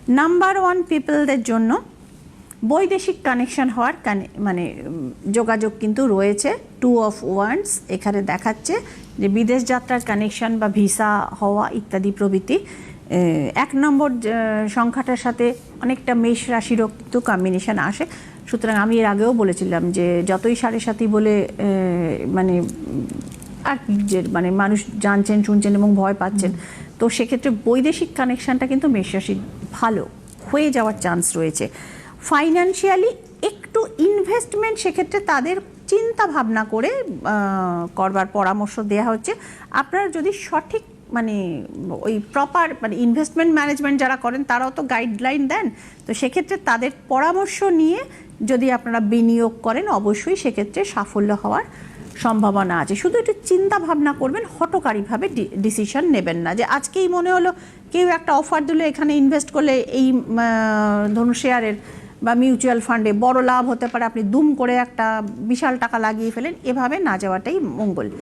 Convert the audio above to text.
Number one পিপলদের জন্য বৈদেশিক connection হওয়ার মানে যোগাযোগ কিন্তু রয়েছে। 2 অফ ওয়ান্ডস এখানে দেখাচ্ছে যে বিদেশ যাত্রার কানেকশন বা ভিসা হওয়া ইত্যাদি প্রভৃতি। 1 নম্বর সংখ্যাটার সাথে অনেকটা মেষ রাশিরও কিন্তু কম্বিনেশন আসে। সুতরাং আমি এর আগেও বলেছিলাম যে যতই 7.5 বলে মানে আর যে মানে মানুষ জানছেন শুনছেন এবং ভয় পাচ্ছেন, তো সেক্ষেত্রে বৈদেশিক কানেকশনটা কিন্তু মেষ রাশির ভালো হয়ে যাওয়ার চান্স রয়েছে। ফাইন্যান্সিয়ালি একটু ইনভেস্টমেন্ট সেক্ষেত্রে তাদের চিন্তা ভাবনা করে করবার পরামর্শ দেওয়া হচ্ছে। আপনারা যদি সঠিক মানে ওই প্রপার মানে ইনভেস্টমেন্ট ম্যানেজমেন্ট যারা করেন তারাও তো গাইডলাইন দেন, তো সেক্ষেত্রে তাদের পরামর্শ নিয়ে যদি আপনারা বিনিয়োগ করেন অবশ্যই সেক্ষেত্রে সাফল্য হওয়ার সম্ভাবনা আছে। শুধু একটু চিন্তা ভাবনা করবেন, হঠকারীভাবে ডিসিশন নেবেন না যে আজকেই মনে হলো কেউ একটা অফার দিলে এখানে ইনভেস্ট করলে এই ধরুন শেয়ারের বা মিউচুয়াল ফান্ডে বড় লাভ হতে পারে, আপনি দুম করে একটা বিশাল টাকা লাগিয়ে ফেলেন, এভাবে না যাওয়াটাই মঙ্গল।